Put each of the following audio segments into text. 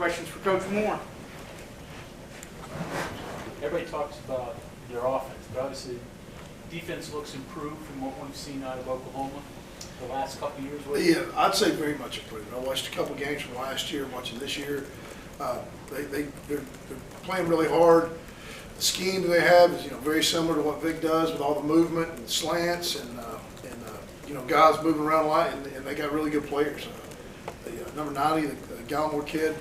Questions for Coach Moore? Everybody talks about their offense, but obviously defense looks improved from what we've seen out of Oklahoma the last couple of years. Yeah, I'd say very much improved. I watched a couple games from last year, watching this year. They're playing really hard. The scheme they have is very similar to what Vic does with all the movement and slants and guys moving around a lot, and they got really good players. Number 90, the Gallimore kid,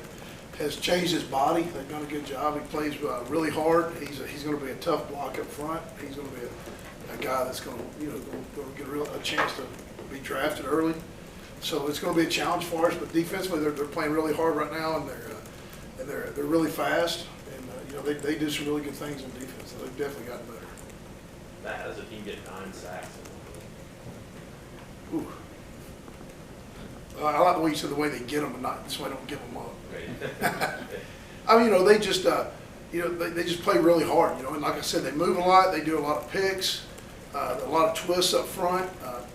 has changed his body. They've done a good job. He plays really hard. He's going to be a tough block up front. He's going to be a guy that's going to get a chance to be drafted early. So it's going to be a challenge for us. But defensively, they're playing really hard right now, and they're really fast. And they do some really good things on defense. So they've definitely gotten better. Matt, how does a team get 9 sacks? Ooh. I like the way you said the way they get them, and not so I don't give them up. Right. I mean, they just they just play really hard. And like I said, they move a lot. They do a lot of picks, a lot of twists up front,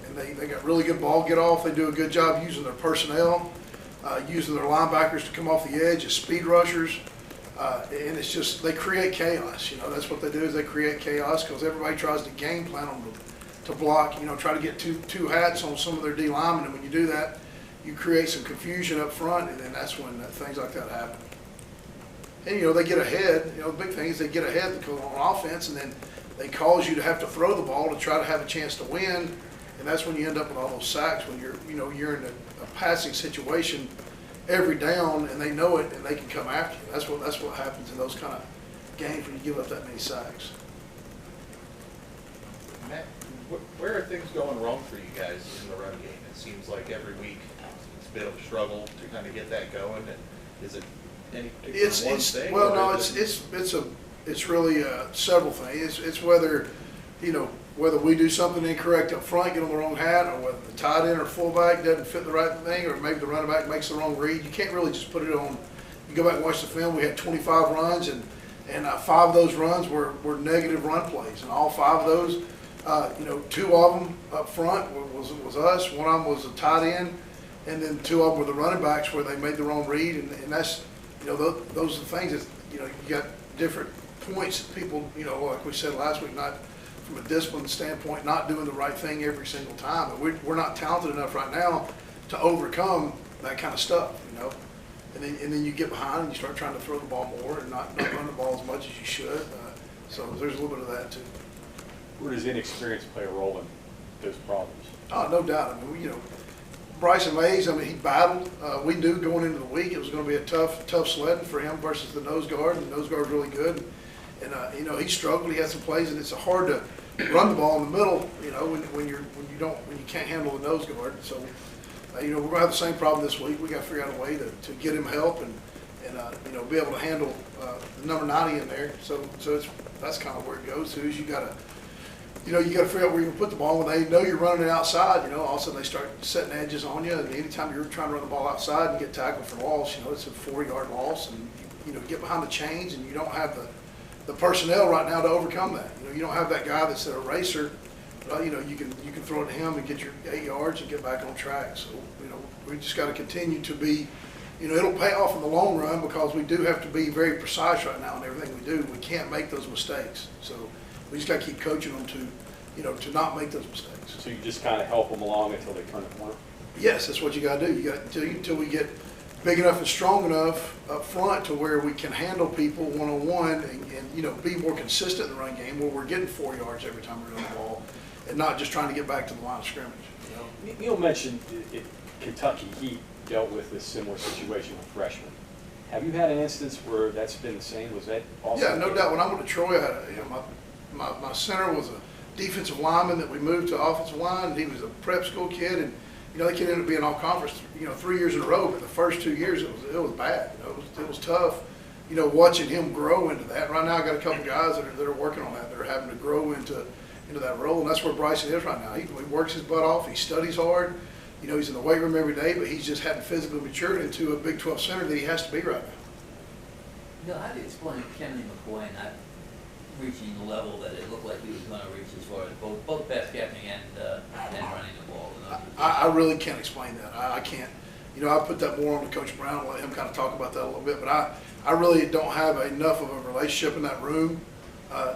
and they got really good ball get off. They do a good job using their personnel, using their linebackers to come off the edge as speed rushers, and it's just they create chaos. That's what they do is they create chaos because everybody tries to game plan them to block. Try to get two hats on some of their D linemen, and when you do that, you create some confusion up front, and then that's when things like that happen. And they get ahead. The big thing is they get ahead on offense, and then they cause you to have to throw the ball to try to have a chance to win, and that's when you end up with all those sacks when you're in a passing situation every down, and they know it, and they can come after you. That's what happens in those kind of games when you give up that many sacks. Matt, where are things going wrong for you guys in the run game? It seems like every week it's a bit of a struggle to kind of get that going. And is it any particular one thing? Well, no, it's really several things. It's whether we do something incorrect up front, get on the wrong hat, or whether the tight end or fullback doesn't fit the right thing, or maybe the running back makes the wrong read. You can't really just put it on. You go back and watch the film. We had 25 runs, and 5 of those runs were negative run plays, and all 5 of those. 2 of them up front was us. One of them was a tight end, and then 2 of them were the running backs where they made the wrong read. And that's those are the things that you got different points that people like we said last week, not from a discipline standpoint, not doing the right thing every single time. But we're not talented enough right now to overcome that kind of stuff. And then you get behind and you start trying to throw the ball more and not run the ball as much as you should. So there's a little bit of that too. Where does inexperience play a role in those problems? Oh, no doubt. I mean, Bryson Mays, he battled. We knew going into the week it was going to be a tough sledding for him versus the nose guard, and the nose guard's really good. And he struggled. He had some plays, and it's hard to run the ball in the middle, when you can't handle the nose guard. So, we're going to have the same problem this week. We got to figure out a way to get him help and be able to handle the number 90 in there. So that's kind of where it goes to. Is you got to figure out where you can put the ball. When they know you're running it outside, all of a sudden they start setting edges on you. And anytime you're trying to run the ball outside and get tackled for loss, it's a 4-yard loss. And, get behind the chains, and you don't have the personnel right now to overcome that. You don't have that guy that's an eraser. You can throw it to him and get your 8 yards and get back on track. So, we just got to continue to be, it'll pay off in the long run because we do have to be very precise right now in everything we do. We can't make those mistakes. So we just got to keep coaching them to not make those mistakes. So you just kind of help them along until they turn the corner? Yes, that's what you got to do. You got until we get big enough and strong enough up front to where we can handle people one-on-one and be more consistent in the run game where we're getting 4 yards every time we're on the ball and not just trying to get back to the line of scrimmage. Neil mentioned Kentucky, he dealt with this similar situation with freshmen. Have you had an instance where that's been the same? Was that also? Yeah, no doubt. When I went to Troy, I had my center was a defensive lineman that we moved to offensive line, and he was a prep school kid, and that kid ended up being all conference 3 years in a row, but the first 2 years it was bad. It was tough. Watching him grow into that. Right now I got a couple guys that are working on that. They're having to grow into that role, and that's where Bryson is right now. He works his butt off. He studies hard. He's in the weight room every day, but he's just hadn't physically matured into a Big 12 center that he has to be right now. How do you explain Kennedy McCoy not reaching the level that it looked like he was going to reach as far as both pass catching and running the ball? I really can't explain that. I can't. you know, I put that more on to Coach Brown and let him kind of talk about that a little bit. But I really don't have enough of a relationship in that room,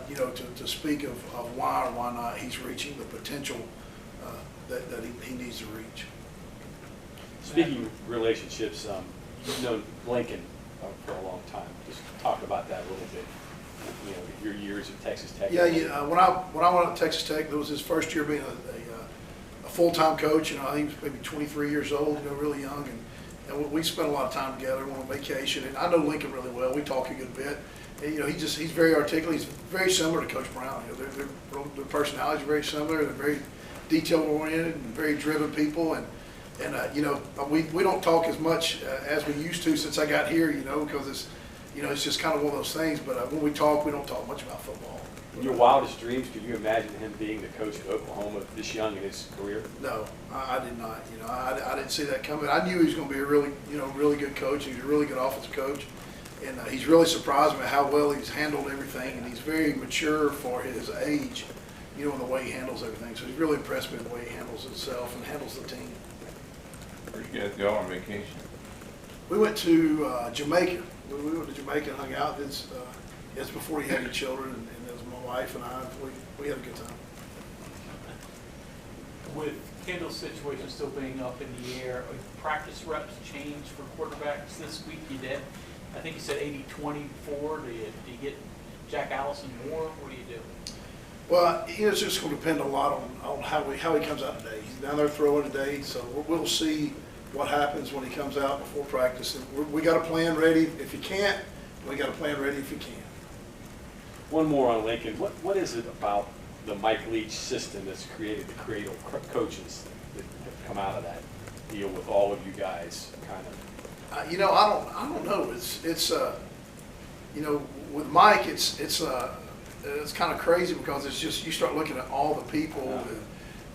you know, to speak of why or why not he's reaching the potential that he needs to reach. Speaking of relationships, you've known Lincoln for a long time. Just talk about that a little bit. You know, your years at Texas Tech. Yeah, when I went to Texas Tech, it was his first year being a full-time coach. You know, I think he was maybe 23 years old, you know, really young, and we spent a lot of time together. Went on vacation, and I know Lincoln really well. We talk a good bit. And, you know, he's very articulate. He's very similar to Coach Brown. You know, their personalities are very similar. They're very detail-oriented and very driven people, and you know, we don't talk as much as we used to since I got here, you know, because it's, you know, it's just kind of one of those things. But when we talk, we don't talk much about football. In your wildest dreams, could you imagine him being the coach of Oklahoma this young in his career? No, I did not. You know, I didn't see that coming. I knew he was going to be a really, you know, really good coach. He's a really good offensive coach, and he's really surprised me how well he's handled everything, and he's very mature for his age, you know, in the way he handles everything. So he's really impressed me with the way he handles himself and handles the team. Where'd you guys go on vacation? We went to Jamaica. We went to Jamaica and hung out. It's before he had any children, and it was my wife and I. We had a good time. With Kendall's situation still being up in the air, practice reps changed for quarterbacks this week? You did. I think you said 80-20 before. Do you get Jack Allison more? What do you do? Well, you know, it's just going to depend a lot on how he comes out today. He's down there throwing today, so we'll see what happens when he comes out before practice. And we got a plan ready if he can't. We got a plan ready if he can. One more on Lincoln. What is it about the Mike Leach system that's created the cradle coaches that have come out of that deal with all of you guys, kind of? You know, I don't know. It's you know, with Mike, it's kind of crazy because it's just, you start looking at all the people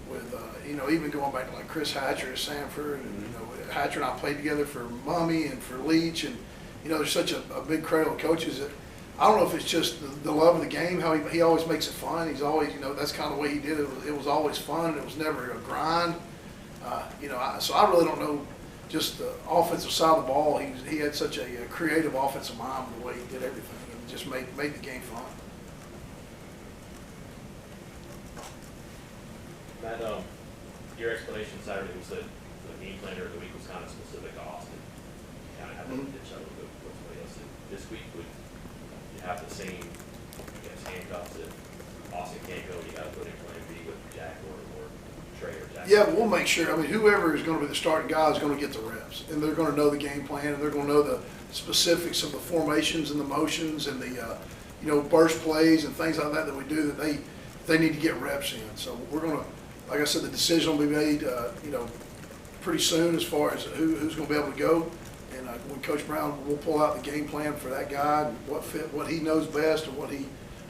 with you know, even going back to like Chris Hatcher at Sanford, and you know, Hatcher and I played together for Mummy and for Leach, and you know, there's such a big cradle of coaches that I don't know if it's just the love of the game, how he always makes it fun. He's always, you know, that's kind of the way he did it. It was always fun, and it was never a grind. You know, so I really don't know just the offensive side of the ball. He had such a creative offensive mind with the way he did everything, and just made the game fun. Matt, your explanation Saturday was that the game planner of the week was kind of specific to Austin. Kind of have to ditch out a little bit with somebody else. This week, would you have the same, I guess, handcuffs that Austin can't go, you got to put in plan B with Jack or Trey or Jack? Yeah, we'll make sure. I mean, whoever is going to be the starting guy is going to get the reps, and they're going to know the game plan, and they're going to know the specifics of the formations and the motions and the you know, burst plays and things like that we do that they need to get reps in. So we're going to, like I said, the decision will be made, you know, pretty soon as far as who's going to be able to go. And when Coach Brown will pull out the game plan for that guy, and what he knows best, and what he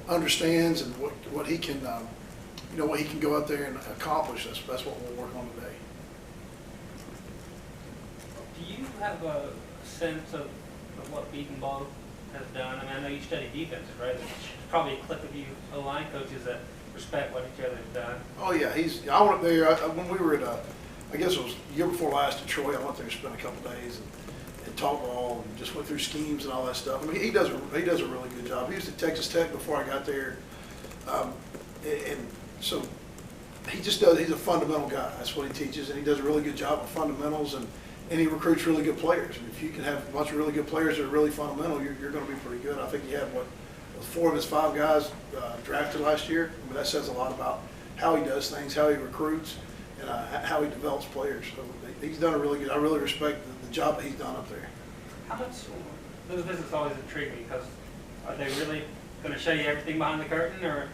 understands, and what he can, you know, what he can go out there and accomplish. That's what we'll work on today. Do you have a sense of what Beaconbaugh has done? I mean, I know you study defenses, right? There's probably a clique of you O-line coaches that respect what each other has done. Oh yeah, I went up there when we were at I guess it was the year before last in Troy. I went there and spent a couple days and talked ball and just went through schemes and all that stuff. I mean, he does a really good job. He was at Texas Tech before I got there, and so he just does. He's a fundamental guy. That's what he teaches, and he does a really good job of fundamentals, and he recruits really good players. And if you can have a bunch of really good players that are really fundamental, you're going to be pretty good. I think he had 4 of his 5 guys drafted last year. I mean, that says a lot about how he does things, how he recruits, and how he develops players. So he's done a really good. I really respect the job that he's done up there. How much? Those visits always intrigue me because are they really going to show you everything behind the curtain, or?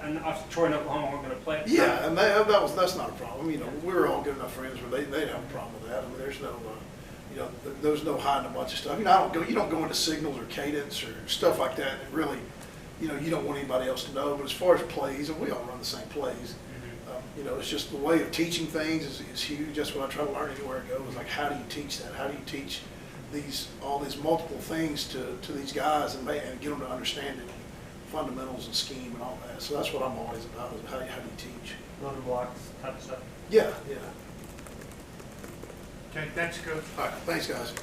And Troy and Oklahoma weren't going to play. Yeah, and that's not a problem. You know, we were all good enough friends where they didn't have a problem with that. I mean, there's no, you know, there's no hiding a bunch of stuff. You know, you don't go into signals or cadence or stuff like that. That really, you know, you don't want anybody else to know. But as far as plays, and we all run the same plays. You know, it's just the way of teaching things is huge. That's what I try to learn anywhere I go. Is like, how do you teach that? How do you teach all these multiple things to these guys and get them to understand it? Fundamentals and scheme and all that. So that's what I'm always about, is how do you teach. Loaded blocks type of stuff. Yeah, yeah. Okay, thanks, Coach. All right, thanks, guys.